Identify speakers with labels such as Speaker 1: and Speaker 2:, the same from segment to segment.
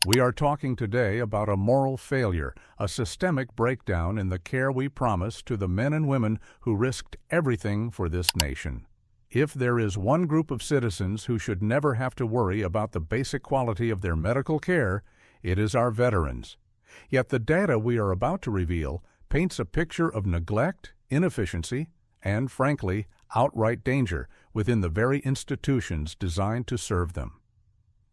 Speaker 1: We are talking today about a moral failure, a systemic breakdown in the care we promise to the men and women who risked everything for this nation. If there is one group of citizens who should never have to worry about the basic quality of their medical care, it is our veterans. Yet the data we are about to reveal paints a picture of neglect, inefficiency, and, frankly, outright danger within the very institutions designed to serve them.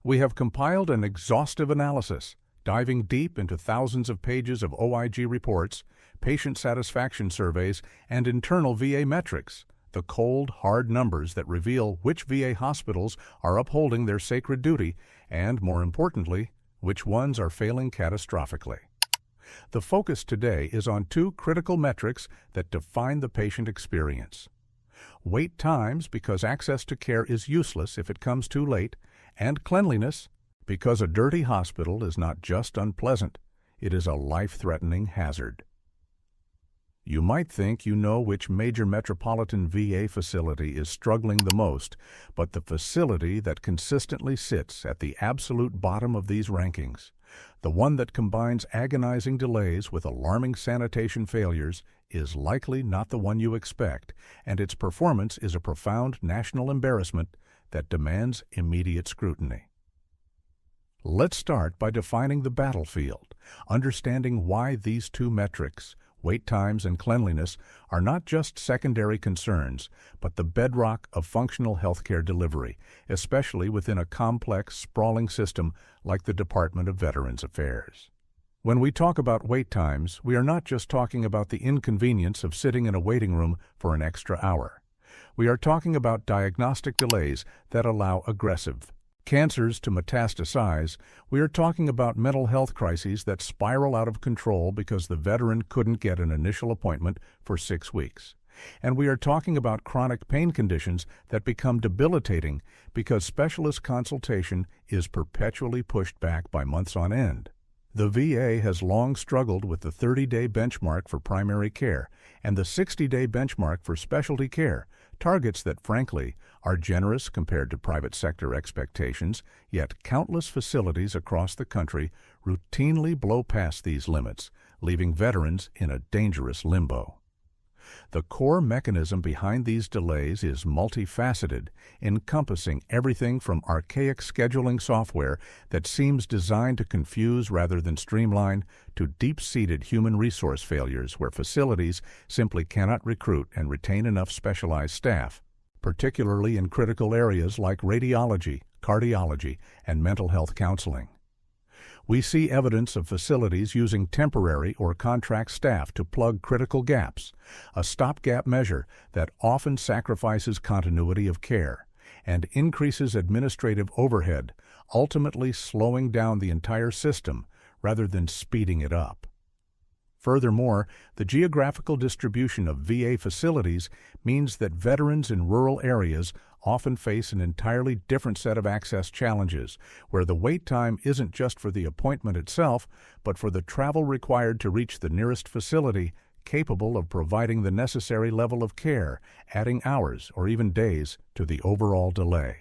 Speaker 1: We have compiled an exhaustive analysis, diving deep into thousands of pages of OIG reports, patient satisfaction surveys, and internal VA metrics, the cold, hard numbers that reveal which VA hospitals are upholding their sacred duty and, more importantly, which ones are failing catastrophically. The focus today is on two critical metrics that define the patient experience. Wait times, because access to care is useless if it comes too late, and cleanliness, because a dirty hospital is not just unpleasant, it is a life-threatening hazard. You might think you know which major metropolitan VA facility is struggling the most, but the facility that consistently sits at the absolute bottom of these rankings, the one that combines agonizing delays with alarming sanitation failures, is likely not the one you expect, and its performance is a profound national embarrassment that demands immediate scrutiny. Let's start by defining the battlefield, understanding why these two metrics, wait times and cleanliness, are not just secondary concerns, but the bedrock of functional healthcare delivery, especially within a complex, sprawling system like the Department of Veterans Affairs. When we talk about wait times, we are not just talking about the inconvenience of sitting in a waiting room for an extra hour. We are talking about diagnostic delays that allow aggressive cancers to metastasize. We are talking about mental health crises that spiral out of control because the veteran couldn't get an initial appointment for 6 weeks. And we are talking about chronic pain conditions that become debilitating because specialist consultation is perpetually pushed back by months on end. The VA has long struggled with the 30-day benchmark for primary care and the 60-day benchmark for specialty care, targets that, frankly, are generous compared to private sector expectations, yet countless facilities across the country routinely blow past these limits, leaving veterans in a dangerous limbo. The core mechanism behind these delays is multifaceted, encompassing everything from archaic scheduling software that seems designed to confuse rather than streamline, to deep-seated human resource failures where facilities simply cannot recruit and retain enough specialized staff, particularly in critical areas like radiology, cardiology, and mental health counseling. We see evidence of facilities using temporary or contract staff to plug critical gaps, a stopgap measure that often sacrifices continuity of care and increases administrative overhead, ultimately slowing down the entire system rather than speeding it up. Furthermore, the geographical distribution of VA facilities means that veterans in rural areas often face an entirely different set of access challenges, where the wait time isn't just for the appointment itself, but for the travel required to reach the nearest facility capable of providing the necessary level of care, adding hours or even days to the overall delay.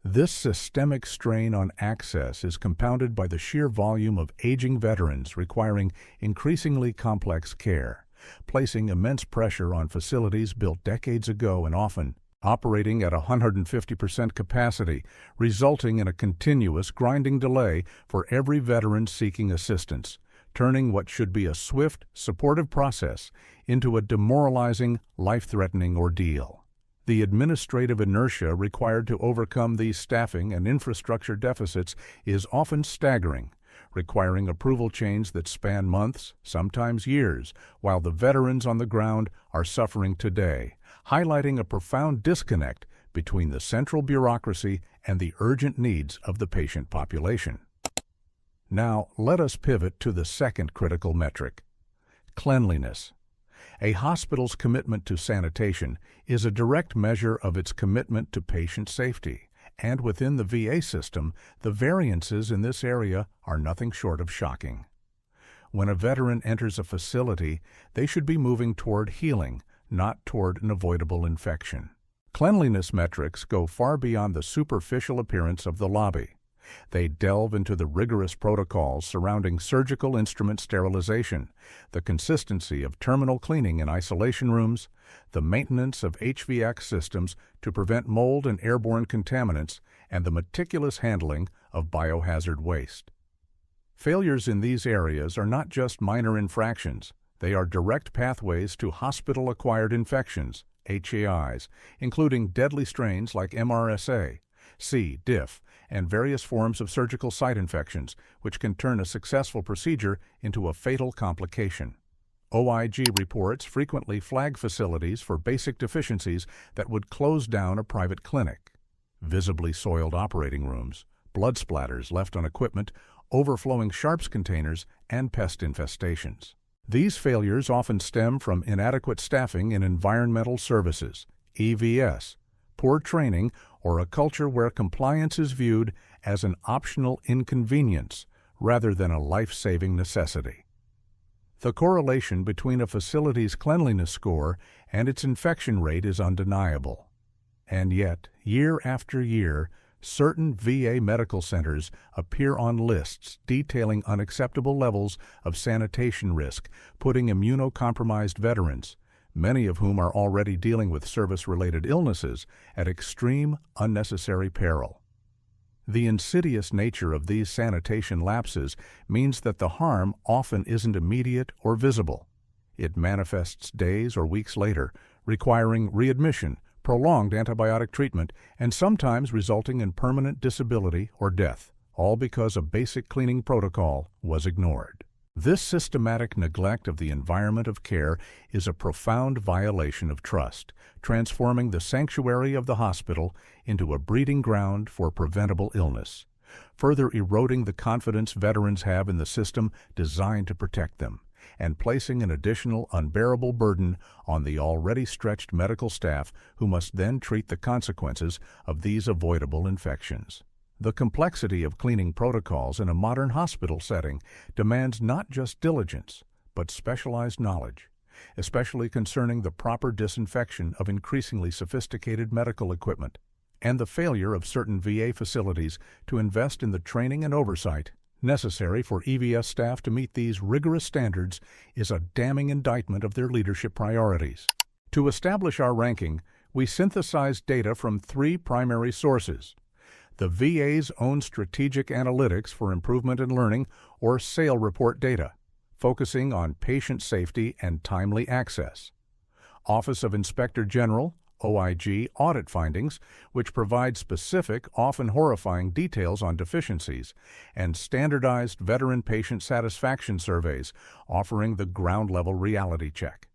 Speaker 1: This systemic strain on access is compounded by the sheer volume of aging veterans requiring increasingly complex care, placing immense pressure on facilities built decades ago and often operating at 150% capacity, resulting in a continuous grinding delay for every veteran seeking assistance, turning what should be a swift, supportive process into a demoralizing, life-threatening ordeal. The administrative inertia required to overcome these staffing and infrastructure deficits is often staggering, requiring approval chains that span months, sometimes years, while the veterans on the ground are suffering today, highlighting a profound disconnect between the central bureaucracy and the urgent needs of the patient population. Now, let us pivot to the second critical metric: cleanliness. A hospital's commitment to sanitation is a direct measure of its commitment to patient safety, and within the VA system, the variances in this area are nothing short of shocking. When a veteran enters a facility, they should be moving toward healing, not toward an avoidable infection. Cleanliness metrics go far beyond the superficial appearance of the lobby. They delve into the rigorous protocols surrounding surgical instrument sterilization, the consistency of terminal cleaning in isolation rooms, the maintenance of HVAC systems to prevent mold and airborne contaminants, and the meticulous handling of biohazard waste. Failures in these areas are not just minor infractions. They are direct pathways to hospital-acquired infections, HAIs, including deadly strains like MRSA, C. diff, and various forms of surgical site infections, which can turn a successful procedure into a fatal complication. OIG reports frequently flag facilities for basic deficiencies that would close down a private clinic. Visibly soiled operating rooms, blood splatters left on equipment, overflowing sharps containers, and pest infestations. These failures often stem from inadequate staffing in environmental services, EVS, poor training, or a culture where compliance is viewed as an optional inconvenience rather than a life-saving necessity. The correlation between a facility's cleanliness score and its infection rate is undeniable. And yet, year after year, certain VA medical centers appear on lists detailing unacceptable levels of sanitation risk, putting immunocompromised veterans, many of whom are already dealing with service-related illnesses, at extreme, unnecessary peril. The insidious nature of these sanitation lapses means that the harm often isn't immediate or visible. It manifests days or weeks later, requiring readmission, prolonged antibiotic treatment, and sometimes resulting in permanent disability or death, all because a basic cleaning protocol was ignored. This systematic neglect of the environment of care is a profound violation of trust, transforming the sanctuary of the hospital into a breeding ground for preventable illness, further eroding the confidence veterans have in the system designed to protect them, and placing an additional unbearable burden on the already stretched medical staff who must then treat the consequences of these avoidable infections. The complexity of cleaning protocols in a modern hospital setting demands not just diligence, but specialized knowledge, especially concerning the proper disinfection of increasingly sophisticated medical equipment, and the failure of certain VA facilities to invest in the training and oversight necessary for EVS staff to meet these rigorous standards is a damning indictment of their leadership priorities. To establish our ranking, we synthesized data from three primary sources: the VA's own Strategic Analytics for Improvement in Learning, or SAIL report data, focusing on patient safety and timely access; Office of Inspector General, OIG, audit findings, which provide specific, often horrifying details on deficiencies; and standardized veteran patient satisfaction surveys, offering the ground-level reality check.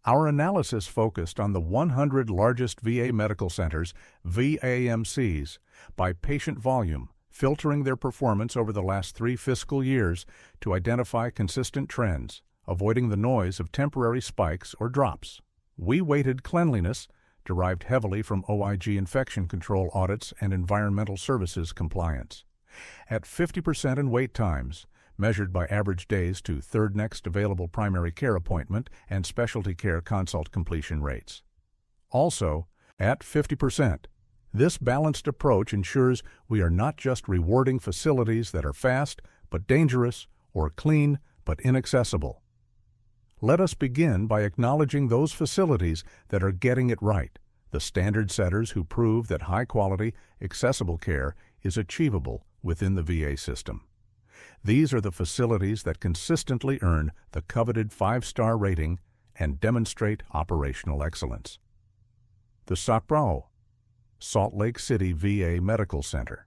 Speaker 1: Our analysis focused on the 100 largest VA medical centers, VAMCs, by patient volume, filtering their performance over the last 3 fiscal years to identify consistent trends, avoiding the noise of temporary spikes or drops. We weighted cleanliness, derived heavily from OIG infection control audits and environmental services compliance, at 50% in wait times, measured by average days to third next available primary care appointment and specialty care consult completion rates. Also, at 50%. This balanced approach ensures we are not just rewarding facilities that are fast but dangerous, or clean but inaccessible. Let us begin by acknowledging those facilities that are getting it right, the standard setters who prove that high-quality, accessible care is achievable within the VA system. These are the facilities that consistently earn the coveted 5-star rating and demonstrate operational excellence. The SACPRO, Salt Lake City VA Medical Center.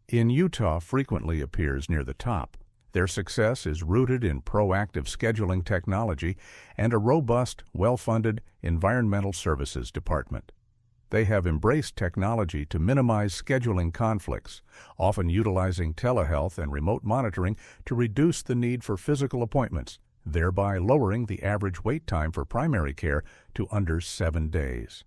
Speaker 1: In Utah frequently appears near the top. Their success is rooted in proactive scheduling technology and a robust, well-funded environmental services department. They have embraced technology to minimize scheduling conflicts, often utilizing telehealth and remote monitoring to reduce the need for physical appointments, thereby lowering the average wait time for primary care to under 7 days.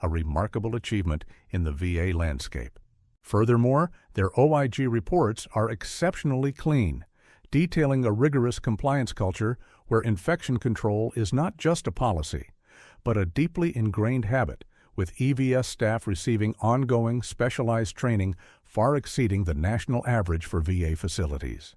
Speaker 1: A remarkable achievement in the VA landscape. Furthermore, their OIG reports are exceptionally clean, detailing a rigorous compliance culture where infection control is not just a policy, but a deeply ingrained habit, with EVS staff receiving ongoing specialized training far exceeding the national average for VA facilities.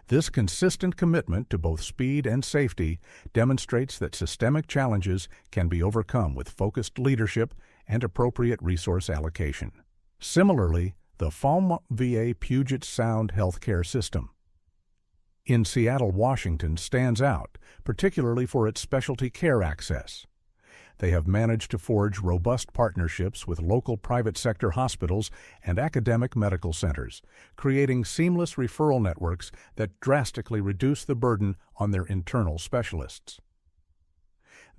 Speaker 1: This consistent commitment to both speed and safety demonstrates that systemic challenges can be overcome with focused leadership and appropriate resource allocation. Similarly, the FALM VA Puget Sound healthcare system in Seattle, Washington stands out, particularly for its specialty care access. They have managed to forge robust partnerships with local private sector hospitals and academic medical centers, creating seamless referral networks that drastically reduce the burden on their internal specialists.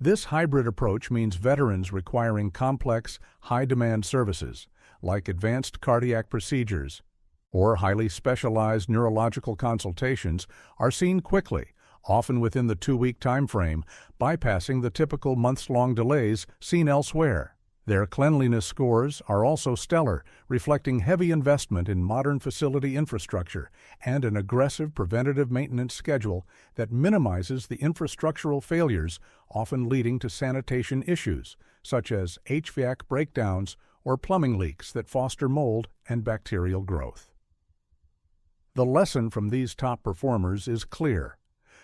Speaker 1: This hybrid approach means veterans requiring complex, high-demand services, like advanced cardiac procedures or highly specialized neurological consultations, are seen quickly, often within the 2-week time frame, bypassing the typical months-long delays seen elsewhere. Their cleanliness scores are also stellar, reflecting heavy investment in modern facility infrastructure and an aggressive preventative maintenance schedule that minimizes the infrastructural failures often leading to sanitation issues, such as HVAC breakdowns or plumbing leaks that foster mold and bacterial growth. The lesson from these top performers is clear.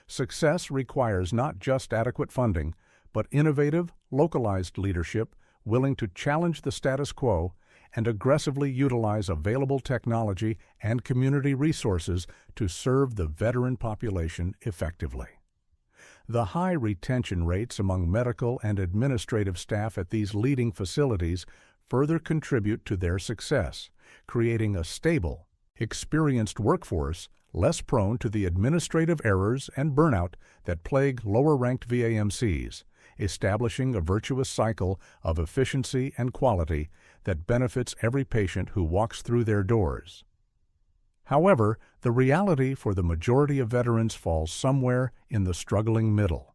Speaker 1: Success requires not just adequate funding, but innovative, localized leadership willing to challenge the status quo and aggressively utilize available technology and community resources to serve the veteran population effectively. The high retention rates among medical and administrative staff at these leading facilities further contribute to their success, creating a stable, experienced workforce less prone to the administrative errors and burnout that plague lower-ranked VAMCs, establishing a virtuous cycle of efficiency and quality that benefits every patient who walks through their doors. However, the reality for the majority of veterans falls somewhere in the struggling middle.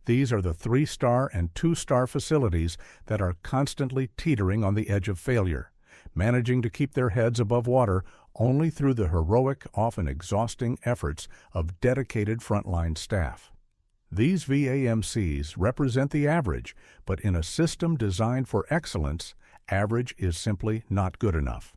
Speaker 1: These are the 3-star and 2-star facilities that are constantly teetering on the edge of failure, managing to keep their heads above water only through the heroic, often exhausting efforts of dedicated frontline staff. These VAMCs represent the average, but in a system designed for excellence, average is simply not good enough.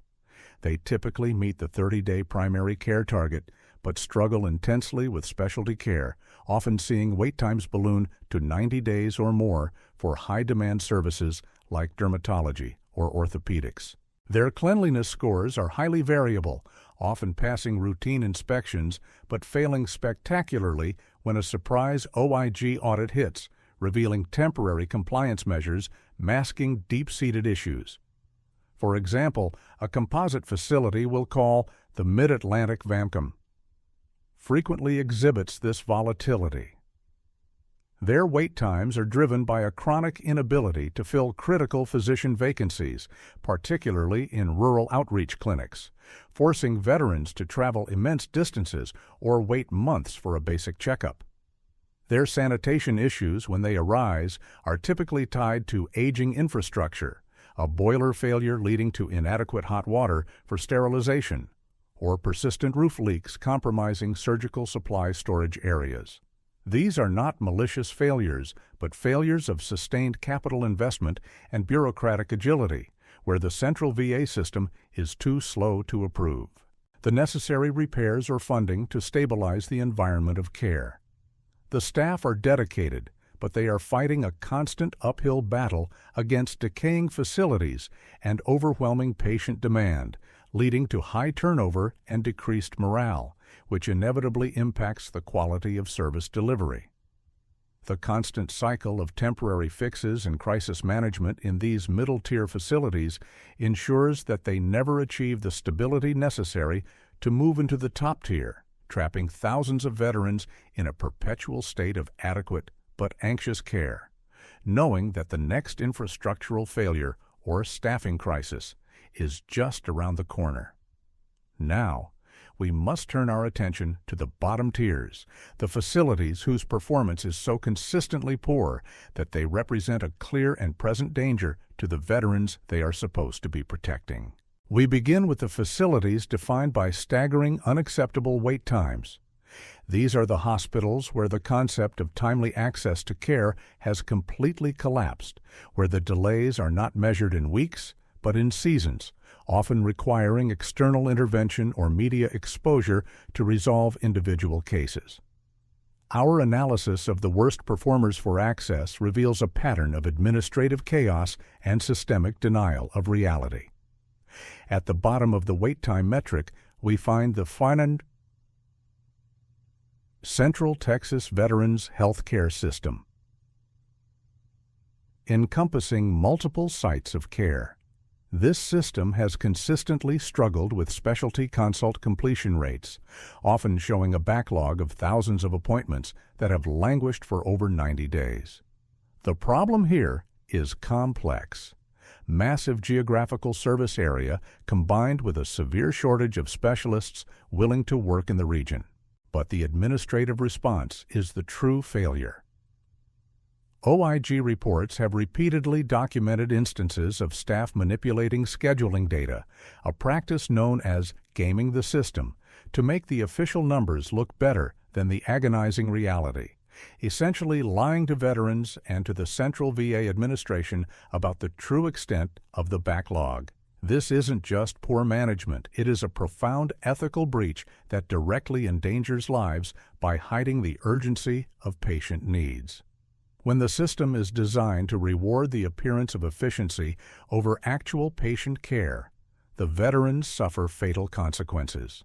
Speaker 1: They typically meet the 30-day primary care target, but struggle intensely with specialty care, often seeing wait times balloon to 90 days or more for high-demand services like dermatology or orthopedics. Their cleanliness scores are highly variable, often passing routine inspections but failing spectacularly when a surprise OIG audit hits, revealing temporary compliance measures masking deep-seated issues. For example, a composite facility we'll call the Mid-Atlantic VAMCM frequently exhibits this volatility. Their wait times are driven by a chronic inability to fill critical physician vacancies, particularly in rural outreach clinics, forcing veterans to travel immense distances or wait months for a basic checkup. Their sanitation issues, when they arise, are typically tied to aging infrastructure, a boiler failure leading to inadequate hot water for sterilization, or persistent roof leaks compromising surgical supply storage areas. These are not malicious failures, but failures of sustained capital investment and bureaucratic agility, where the central VA system is too slow to approve the necessary repairs or funding to stabilize the environment of care. The staff are dedicated, but they are fighting a constant uphill battle against decaying facilities and overwhelming patient demand, leading to high turnover and decreased morale, which inevitably impacts the quality of service delivery. The constant cycle of temporary fixes and crisis management in these middle-tier facilities ensures that they never achieve the stability necessary to move into the top tier, trapping thousands of veterans in a perpetual state of adequate but anxious care, knowing that the next infrastructural failure or staffing crisis is just around the corner. Now, we must turn our attention to the bottom tiers, the facilities whose performance is so consistently poor that they represent a clear and present danger to the veterans they are supposed to be protecting. We begin with the facilities defined by staggering, unacceptable wait times. These are the hospitals where the concept of timely access to care has completely collapsed, where the delays are not measured in weeks, but in seasons, often requiring external intervention or media exposure to resolve individual cases. Our analysis of the worst performers for access reveals a pattern of administrative chaos and systemic denial of reality. At the bottom of the wait time metric, we find the Central Texas Veterans Health Care System, encompassing multiple sites of care. This system has consistently struggled with specialty consult completion rates, often showing a backlog of thousands of appointments that have languished for over 90 days. The problem here is complex. Massive geographical service area combined with a severe shortage of specialists willing to work in the region. But the administrative response is the true failure. OIG reports have repeatedly documented instances of staff manipulating scheduling data, a practice known as gaming the system, to make the official numbers look better than the agonizing reality, essentially lying to veterans and to the Central VA administration about the true extent of the backlog. This isn't just poor management, it is a profound ethical breach that directly endangers lives by hiding the urgency of patient needs. When the system is designed to reward the appearance of efficiency over actual patient care, the veterans suffer fatal consequences.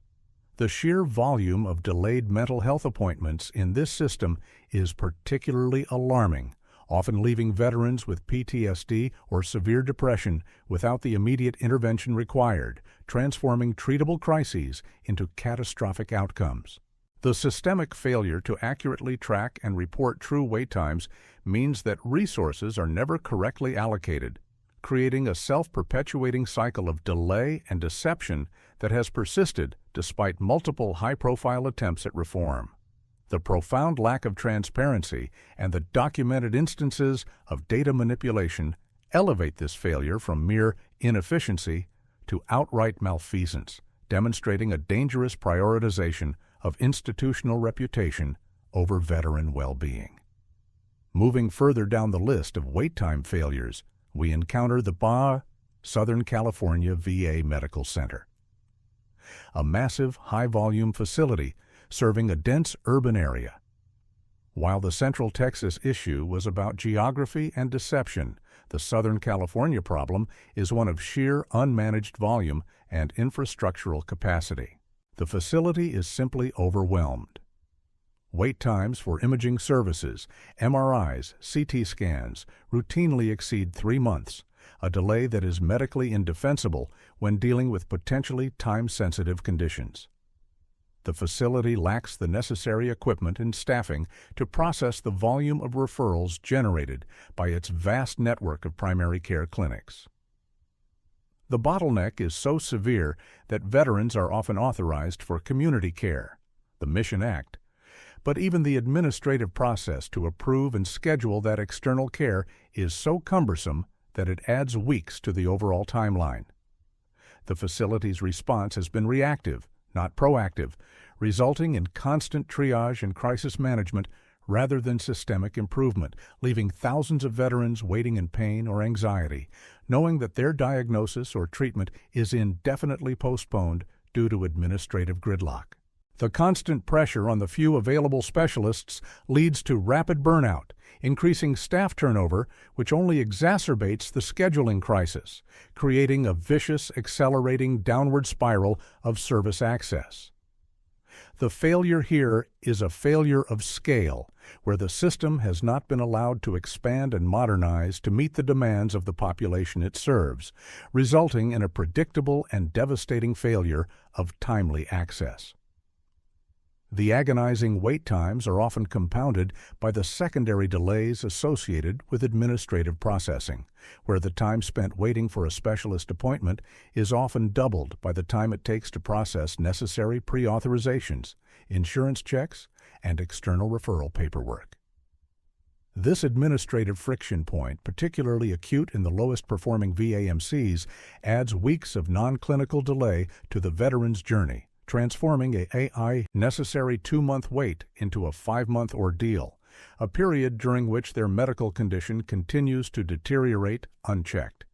Speaker 1: The sheer volume of delayed mental health appointments in this system is particularly alarming, often leaving veterans with PTSD or severe depression without the immediate intervention required, transforming treatable crises into catastrophic outcomes. The systemic failure to accurately track and report true wait times means that resources are never correctly allocated, creating a self-perpetuating cycle of delay and deception that has persisted despite multiple high-profile attempts at reform. The profound lack of transparency and the documented instances of data manipulation elevate this failure from mere inefficiency to outright malfeasance, demonstrating a dangerous prioritization of institutional reputation over veteran well-being. Moving further down the list of wait time failures, we encounter the Southern California VA Medical Center, a massive, high-volume facility serving a dense urban area. While the Central Texas issue was about geography and deception, the Southern California problem is one of sheer unmanaged volume and infrastructural capacity. The facility is simply overwhelmed. Wait times for imaging services, MRIs, CT scans, routinely exceed 3 months, a delay that is medically indefensible when dealing with potentially time-sensitive conditions. The facility lacks the necessary equipment and staffing to process the volume of referrals generated by its vast network of primary care clinics. The bottleneck is so severe that veterans are often authorized for community care, the Mission Act, but even the administrative process to approve and schedule that external care is so cumbersome that it adds weeks to the overall timeline. The facility's response has been reactive, not proactive, resulting in constant triage and crisis management rather than systemic improvement, leaving thousands of veterans waiting in pain or anxiety, knowing that their diagnosis or treatment is indefinitely postponed due to administrative gridlock. The constant pressure on the few available specialists leads to rapid burnout, increasing staff turnover, which only exacerbates the scheduling crisis, creating a vicious, accelerating downward spiral of service access. The failure here is a failure of scale, where the system has not been allowed to expand and modernize to meet the demands of the population it serves, resulting in a predictable and devastating failure of timely access. The agonizing wait times are often compounded by the secondary delays associated with administrative processing, where the time spent waiting for a specialist appointment is often doubled by the time it takes to process necessary pre-authorizations, insurance checks, and external referral paperwork. This administrative friction point, particularly acute in the lowest-performing VAMCs, adds weeks of non-clinical delay to the veteran's journey, transforming a necessary 2-month wait into a 5-month ordeal, a period during which their medical condition continues to deteriorate unchecked.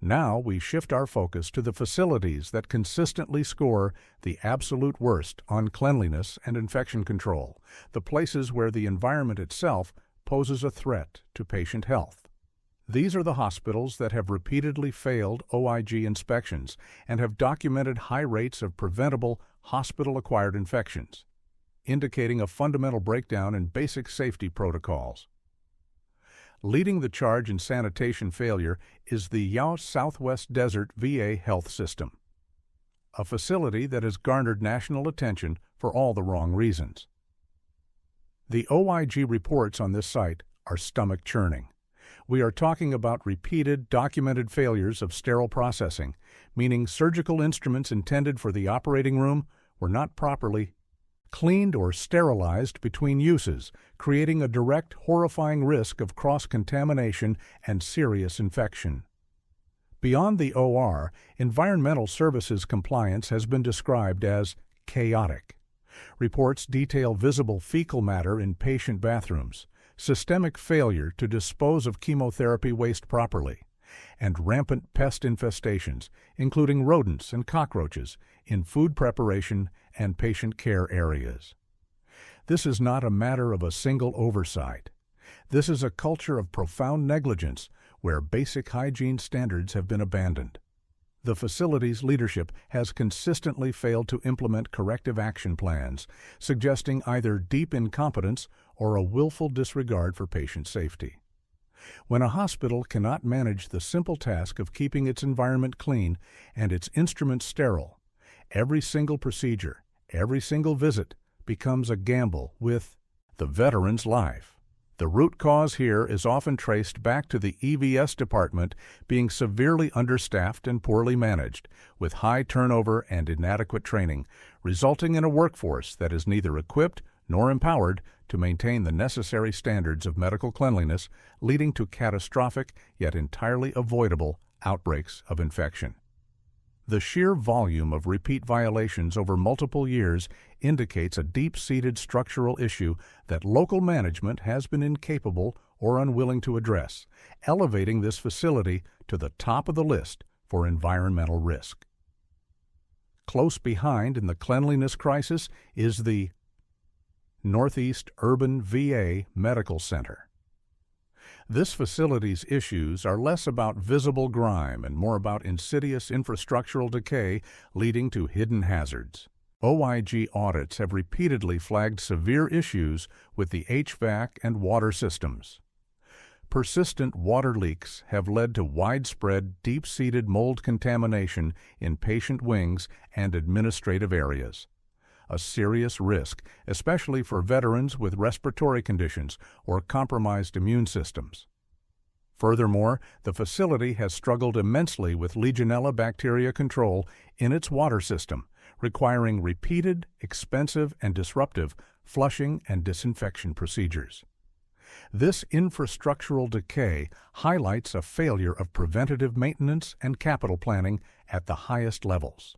Speaker 1: Now we shift our focus to the facilities that consistently score the absolute worst on cleanliness and infection control, the places where the environment itself poses a threat to patient health. These are the hospitals that have repeatedly failed OIG inspections and have documented high rates of preventable hospital-acquired infections, indicating a fundamental breakdown in basic safety protocols. Leading the charge in sanitation failure is the Yaos Southwest Desert VA Health System, a facility that has garnered national attention for all the wrong reasons. The OIG reports on this site are stomach-churning. We are talking about repeated, documented failures of sterile processing, meaning surgical instruments intended for the operating room were not properly cleaned or sterilized between uses, creating a direct, horrifying risk of cross-contamination and serious infection. Beyond the OR, environmental services compliance has been described as chaotic. Reports detail visible fecal matter in patient bathrooms, systemic failure to dispose of chemotherapy waste properly, and rampant pest infestations, including rodents and cockroaches, in food preparation and patient care areas. This is not a matter of a single oversight. This is a culture of profound negligence where basic hygiene standards have been abandoned. The facility's leadership has consistently failed to implement corrective action plans, suggesting either deep incompetence or a willful disregard for patient safety. When a hospital cannot manage the simple task of keeping its environment clean and its instruments sterile, every single procedure, every single visit becomes a gamble with the veteran's life. The root cause here is often traced back to the EVS department being severely understaffed and poorly managed, with high turnover and inadequate training, resulting in a workforce that is neither equipped nor empowered to maintain the necessary standards of medical cleanliness, leading to catastrophic yet entirely avoidable outbreaks of infection. The sheer volume of repeat violations over multiple years indicates a deep-seated structural issue that local management has been incapable or unwilling to address, elevating this facility to the top of the list for environmental risk. Close behind in the cleanliness crisis is the Northeast Urban VA Medical Center. This facility's issues are less about visible grime and more about insidious infrastructural decay leading to hidden hazards. OIG audits have repeatedly flagged severe issues with the HVAC and water systems. Persistent water leaks have led to widespread, deep-seated mold contamination in patient wings and administrative areas, a serious risk, especially for veterans with respiratory conditions or compromised immune systems. Furthermore, the facility has struggled immensely with Legionella bacteria control in its water system, requiring repeated, expensive, and disruptive flushing and disinfection procedures. This infrastructural decay highlights a failure of preventative maintenance and capital planning at the highest levels.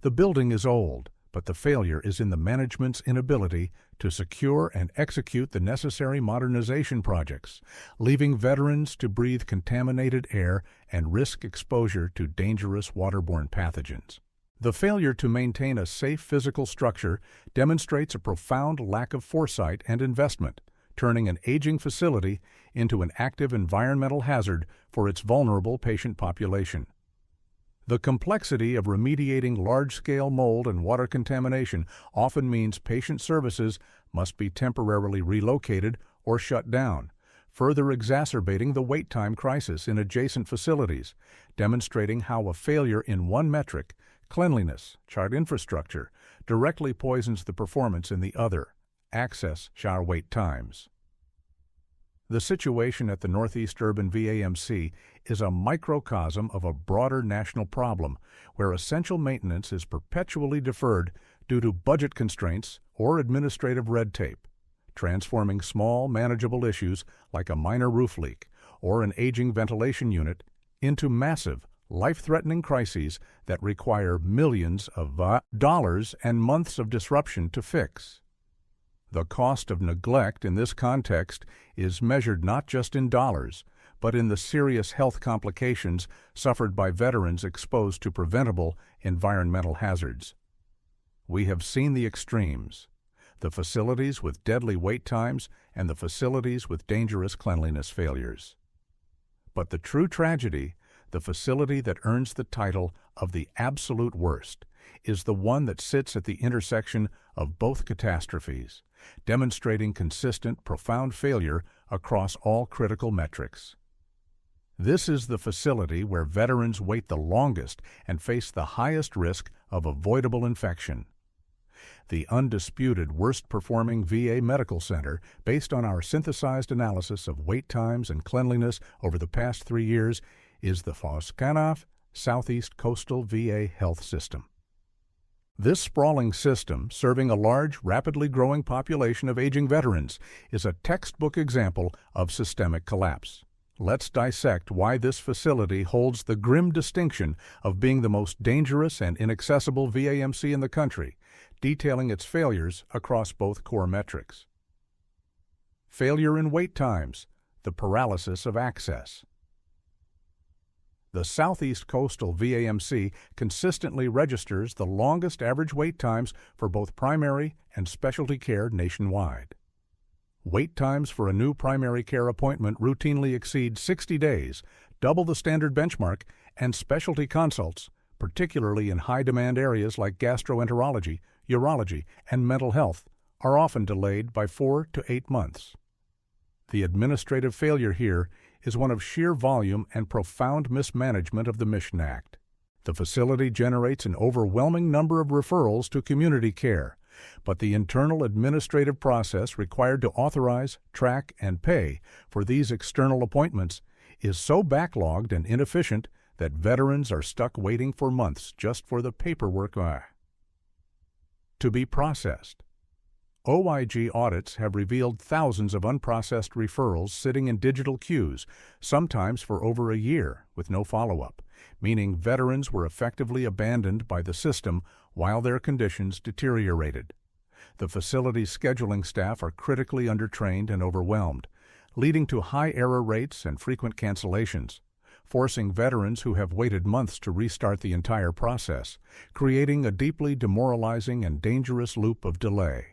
Speaker 1: The building is old, but the failure is in the management's inability to secure and execute the necessary modernization projects, leaving veterans to breathe contaminated air and risk exposure to dangerous waterborne pathogens. The failure to maintain a safe physical structure demonstrates a profound lack of foresight and investment, turning an aging facility into an active environmental hazard for its vulnerable patient population. The complexity of remediating large-scale mold and water contamination often means patient services must be temporarily relocated or shut down, further exacerbating the wait time crisis in adjacent facilities, demonstrating how a failure in one metric, cleanliness, chart infrastructure, directly poisons the performance in the other, access shower wait times. The situation at the Northeast Urban VAMC is a microcosm of a broader national problem where essential maintenance is perpetually deferred due to budget constraints or administrative red tape, transforming small, manageable issues like a minor roof leak or an aging ventilation unit into massive, life-threatening crises that require millions of dollars and months of disruption to fix. The cost of neglect in this context is measured not just in dollars, but in the serious health complications suffered by veterans exposed to preventable environmental hazards. We have seen the extremes: the facilities with deadly wait times and the facilities with dangerous cleanliness failures. But the true tragedy, the facility that earns the title of the absolute worst, is the one that sits at the intersection of both catastrophes, demonstrating consistent, profound failure across all critical metrics. This is the facility where veterans wait the longest and face the highest risk of avoidable infection. The undisputed worst-performing VA medical center, based on our synthesized analysis of wait times and cleanliness over the past 3 years, is the Foscanoff Southeast Coastal VA Health System. This sprawling system, serving a large, rapidly growing population of aging veterans, is a textbook example of systemic collapse. Let's dissect why this facility holds the grim distinction of being the most dangerous and inaccessible VAMC in the country, detailing its failures across both core metrics. Failure in wait times, the paralysis of access. The Southeast Coastal VAMC consistently registers the longest average wait times for both primary and specialty care nationwide. Wait times for a new primary care appointment routinely exceed 60 days, double the standard benchmark, and specialty consults, particularly in high-demand areas like gastroenterology, urology, and mental health, are often delayed by 4 to 8 months. The administrative failure here is one of sheer volume and profound mismanagement of the Mission Act. The facility generates an overwhelming number of referrals to community care, but the internal administrative process required to authorize, track, and pay for these external appointments is so backlogged and inefficient that veterans are stuck waiting for months just for the paperwork to be processed. OIG audits have revealed thousands of unprocessed referrals sitting in digital queues, sometimes for over a year, with no follow-up, meaning veterans were effectively abandoned by the system while their conditions deteriorated. The facility's scheduling staff are critically undertrained and overwhelmed, leading to high error rates and frequent cancellations, forcing veterans who have waited months to restart the entire process, creating a deeply demoralizing and dangerous loop of delay.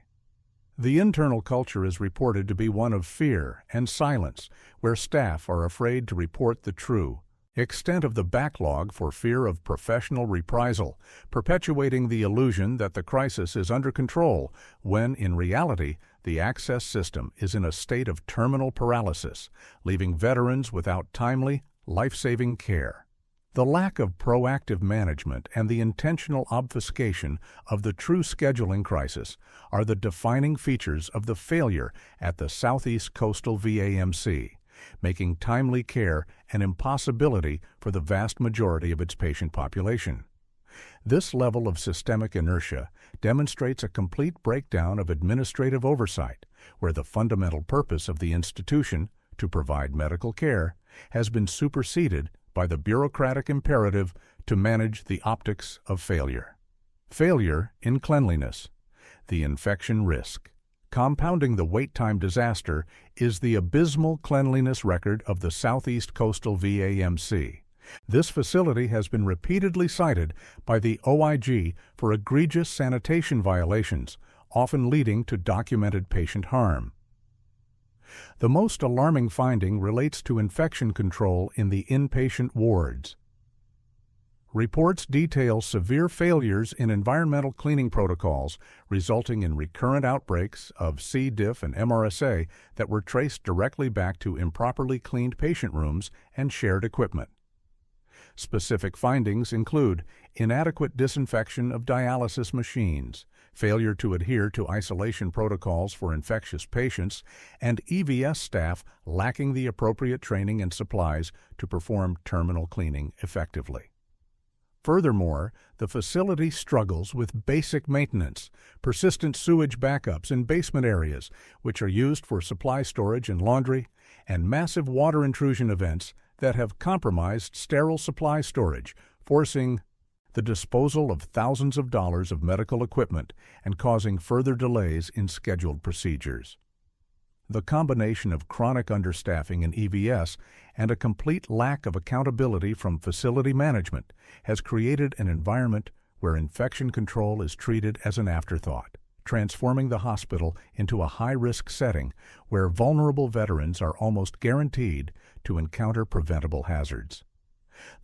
Speaker 1: The internal culture is reported to be one of fear and silence, where staff are afraid to report the true extent of the backlog for fear of professional reprisal, perpetuating the illusion that the crisis is under control when, in reality, the access system is in a state of terminal paralysis, leaving veterans without timely, life-saving care. The lack of proactive management and the intentional obfuscation of the true scheduling crisis are the defining features of the failure at the Southeast Coastal VAMC, making timely care an impossibility for the vast majority of its patient population. This level of systemic inertia demonstrates a complete breakdown of administrative oversight, where the fundamental purpose of the institution, to provide medical care, has been superseded by the bureaucratic imperative to manage the optics of failure. Failure in cleanliness, the infection risk. Compounding the wait time disaster is the abysmal cleanliness record of the Southeast Coastal VAMC. This facility has been repeatedly cited by the OIG for egregious sanitation violations, often leading to documented patient harm. The most alarming finding relates to infection control in the inpatient wards. Reports detail severe failures in environmental cleaning protocols, resulting in recurrent outbreaks of C. diff and MRSA that were traced directly back to improperly cleaned patient rooms and shared equipment. Specific findings include inadequate disinfection of dialysis machines, failure to adhere to isolation protocols for infectious patients, and EVS staff lacking the appropriate training and supplies to perform terminal cleaning effectively. Furthermore, the facility struggles with basic maintenance, persistent sewage backups in basement areas, which are used for supply storage and laundry, and massive water intrusion events that have compromised sterile supply storage, forcing the disposal of thousands of dollars of medical equipment and causing further delays in scheduled procedures. The combination of chronic understaffing in EVS and a complete lack of accountability from facility management has created an environment where infection control is treated as an afterthought, transforming the hospital into a high-risk setting where vulnerable veterans are almost guaranteed to encounter preventable hazards.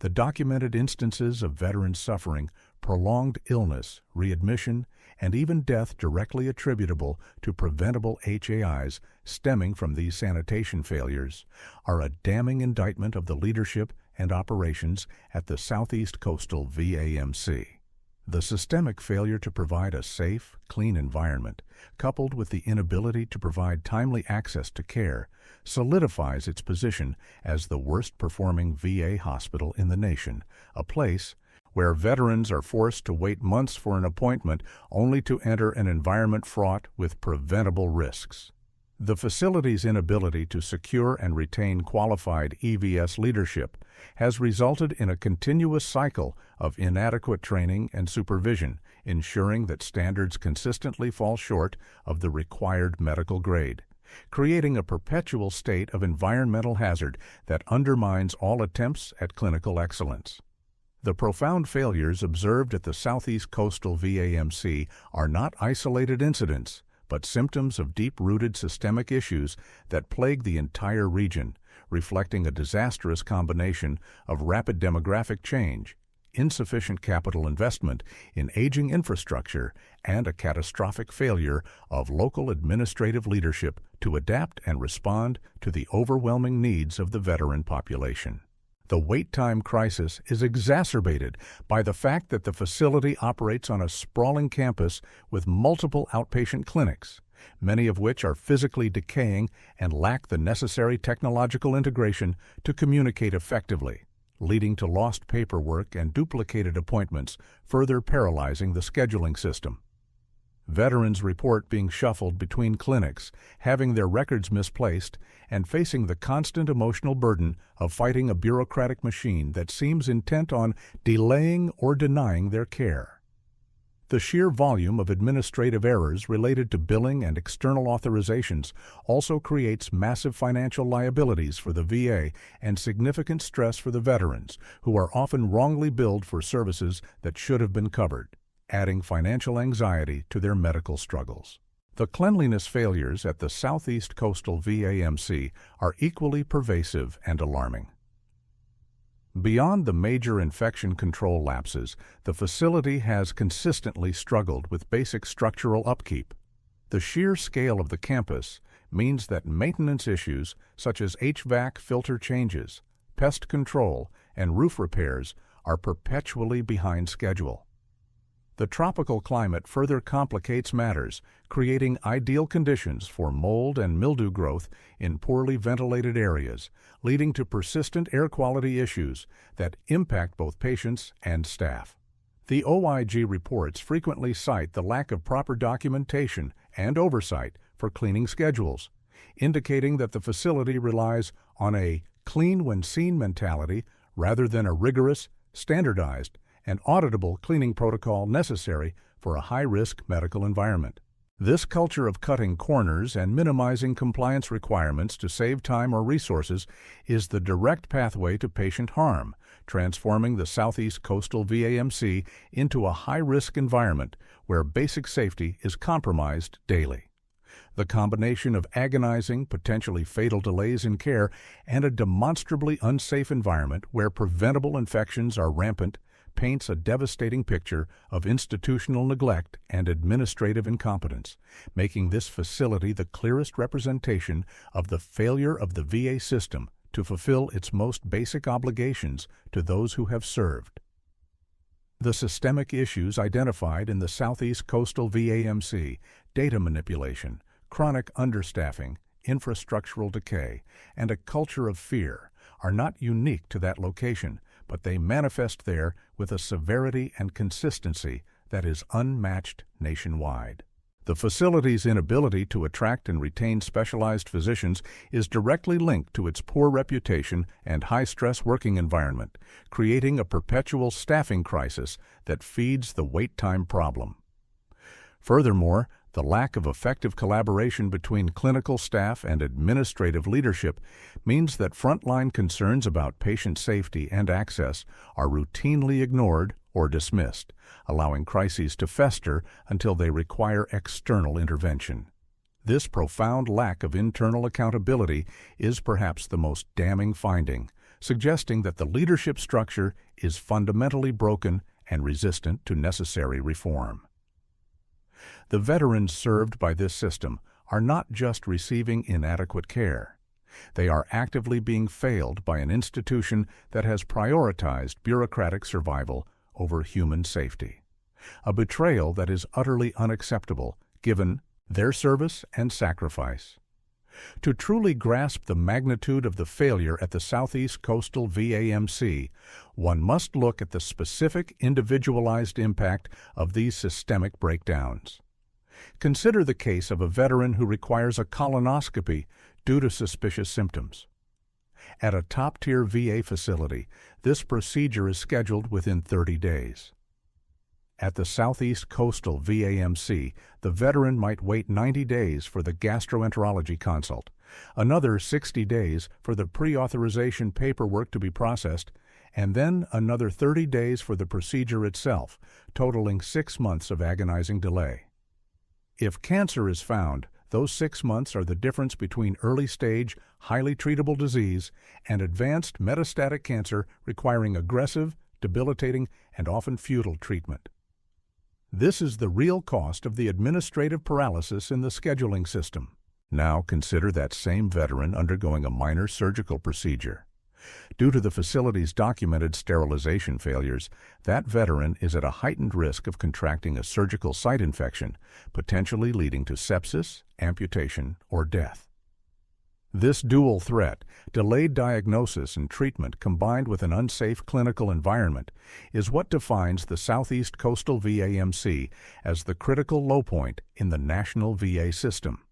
Speaker 1: The documented instances of veterans suffering prolonged illness, readmission, and even death directly attributable to preventable HAIs stemming from these sanitation failures are a damning indictment of the leadership and operations at the Southeast Coastal VAMC. The systemic failure to provide a safe, clean environment, coupled with the inability to provide timely access to care, solidifies its position as the worst-performing VA hospital in the nation, a place where veterans are forced to wait months for an appointment only to enter an environment fraught with preventable risks. The facility's inability to secure and retain qualified EVS leadership has resulted in a continuous cycle of inadequate training and supervision, ensuring that standards consistently fall short of the required medical grade, creating a perpetual state of environmental hazard that undermines all attempts at clinical excellence. The profound failures observed at the Southeast Coastal VAMC are not isolated incidents, but symptoms of deep-rooted systemic issues that plague the entire region, reflecting a disastrous combination of rapid demographic change, insufficient capital investment in aging infrastructure, and a catastrophic failure of local administrative leadership to adapt and respond to the overwhelming needs of the veteran population. The wait time crisis is exacerbated by the fact that the facility operates on a sprawling campus with multiple outpatient clinics, many of which are physically decaying and lack the necessary technological integration to communicate effectively, leading to lost paperwork and duplicated appointments, further paralyzing the scheduling system. Veterans report being shuffled between clinics, having their records misplaced, and facing the constant emotional burden of fighting a bureaucratic machine that seems intent on delaying or denying their care. The sheer volume of administrative errors related to billing and external authorizations also creates massive financial liabilities for the VA and significant stress for the veterans, who are often wrongly billed for services that should have been covered, adding financial anxiety to their medical struggles. The cleanliness failures at the Southeast Coastal VAMC are equally pervasive and alarming. Beyond the major infection control lapses, the facility has consistently struggled with basic structural upkeep. The sheer scale of the campus means that maintenance issues such as HVAC filter changes, pest control, and roof repairs are perpetually behind schedule. The tropical climate further complicates matters, creating ideal conditions for mold and mildew growth in poorly ventilated areas, leading to persistent air quality issues that impact both patients and staff. The OIG reports frequently cite the lack of proper documentation and oversight for cleaning schedules, indicating that the facility relies on a clean when seen mentality rather than a rigorous, standardized, and auditable cleaning protocol necessary for a high-risk medical environment. This culture of cutting corners and minimizing compliance requirements to save time or resources is the direct pathway to patient harm, transforming the Southeast Coastal VAMC into a high-risk environment where basic safety is compromised daily. The combination of agonizing, potentially fatal delays in care and a demonstrably unsafe environment where preventable infections are rampant paints a devastating picture of institutional neglect and administrative incompetence, making this facility the clearest representation of the failure of the VA system to fulfill its most basic obligations to those who have served. The systemic issues identified in the Southeast Coastal VAMC, data manipulation, chronic understaffing, infrastructural decay, and a culture of fear, are not unique to that location, but they manifest there with a severity and consistency that is unmatched nationwide. The facility's inability to attract and retain specialized physicians is directly linked to its poor reputation and high-stress working environment, creating a perpetual staffing crisis that feeds the wait time problem. Furthermore, the lack of effective collaboration between clinical staff and administrative leadership means that frontline concerns about patient safety and access are routinely ignored or dismissed, allowing crises to fester until they require external intervention. This profound lack of internal accountability is perhaps the most damning finding, suggesting that the leadership structure is fundamentally broken and resistant to necessary reform. The veterans served by this system are not just receiving inadequate care. They are actively being failed by an institution that has prioritized bureaucratic survival over human safety. A betrayal that is utterly unacceptable given their service and sacrifice. To truly grasp the magnitude of the failure at the Southeast Coastal VAMC, one must look at the specific individualized impact of these systemic breakdowns. Consider the case of a veteran who requires a colonoscopy due to suspicious symptoms. At a top-tier VA facility, this procedure is scheduled within 30 days. At the Southeast Coastal VAMC, the veteran might wait 90 days for the gastroenterology consult, another 60 days for the pre-authorization paperwork to be processed, and then another 30 days for the procedure itself, totaling 6 months of agonizing delay. If cancer is found, those 6 months are the difference between early-stage, highly treatable disease and advanced metastatic cancer requiring aggressive, debilitating, and often futile treatment. This is the real cost of the administrative paralysis in the scheduling system. Now consider that same veteran undergoing a minor surgical procedure. Due to the facility's documented sterilization failures, that veteran is at a heightened risk of contracting a surgical site infection, potentially leading to sepsis, amputation, or death. This dual threat, delayed diagnosis and treatment combined with an unsafe clinical environment, is what defines the Southeast Coastal VAMC as the critical low point in the national VA system.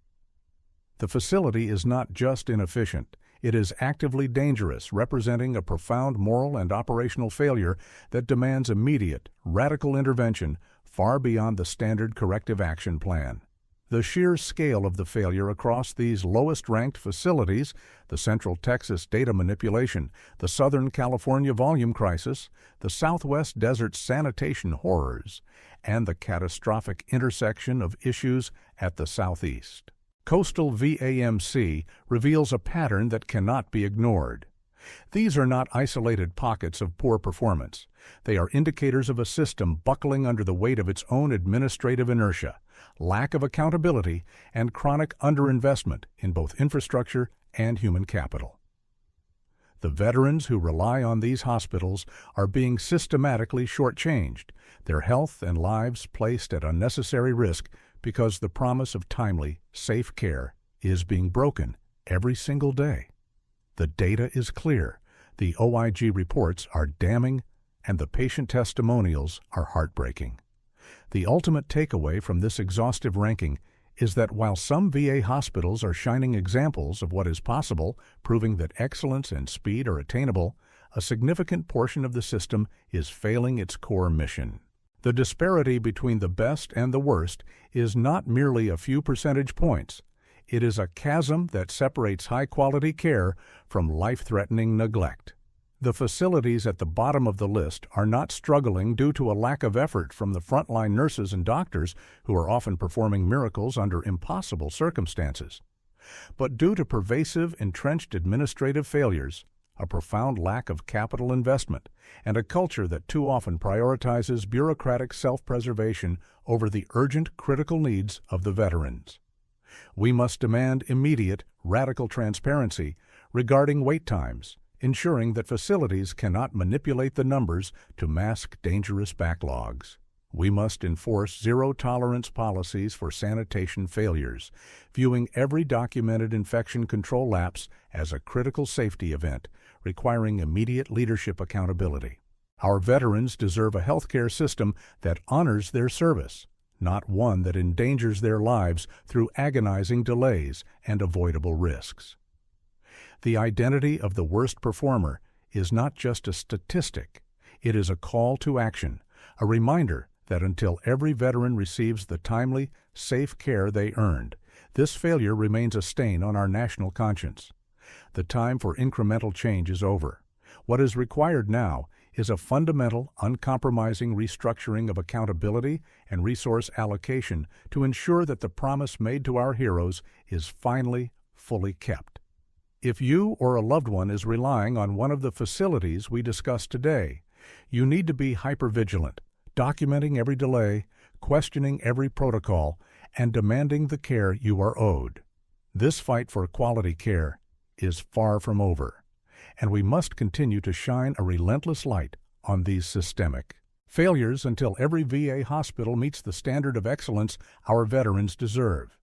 Speaker 1: The facility is not just inefficient, it is actively dangerous, representing a profound moral and operational failure that demands immediate, radical intervention far beyond the standard corrective action plan. The sheer scale of the failure across these lowest-ranked facilities, the Central Texas data manipulation, the Southern California volume crisis, the Southwest Desert sanitation horrors, and the catastrophic intersection of issues at the Southeast Coastal VAMC reveals a pattern that cannot be ignored. These are not isolated pockets of poor performance. They are indicators of a system buckling under the weight of its own administrative inertia, lack of accountability, and chronic underinvestment in both infrastructure and human capital. The veterans who rely on these hospitals are being systematically shortchanged, their health and lives placed at unnecessary risk because the promise of timely, safe care is being broken every single day. The data is clear, the OIG reports are damning, and the patient testimonials are heartbreaking. The ultimate takeaway from this exhaustive ranking is that while some VA hospitals are shining examples of what is possible, proving that excellence and speed are attainable, a significant portion of the system is failing its core mission. The disparity between the best and the worst is not merely a few percentage points. It is a chasm that separates high-quality care from life-threatening neglect. The facilities at the bottom of the list are not struggling due to a lack of effort from the frontline nurses and doctors who are often performing miracles under impossible circumstances, but due to pervasive, entrenched administrative failures, a profound lack of capital investment, and a culture that too often prioritizes bureaucratic self-preservation over the urgent, critical needs of the veterans. We must demand immediate, radical transparency regarding wait times, ensuring that facilities cannot manipulate the numbers to mask dangerous backlogs. We must enforce zero-tolerance policies for sanitation failures, viewing every documented infection control lapse as a critical safety event, requiring immediate leadership accountability. Our veterans deserve a healthcare system that honors their service, not one that endangers their lives through agonizing delays and avoidable risks. The identity of the worst performer is not just a statistic, it is a call to action, a reminder that until every veteran receives the timely, safe care they earned, this failure remains a stain on our national conscience. The time for incremental change is over. What is required now is a fundamental, uncompromising restructuring of accountability and resource allocation to ensure that the promise made to our heroes is finally fully kept. If you or a loved one is relying on one of the facilities we discussed today, you need to be hypervigilant, documenting every delay, questioning every protocol, and demanding the care you are owed. This fight for quality care is far from over, and we must continue to shine a relentless light on these systemic failures until every VA hospital meets the standard of excellence our veterans deserve.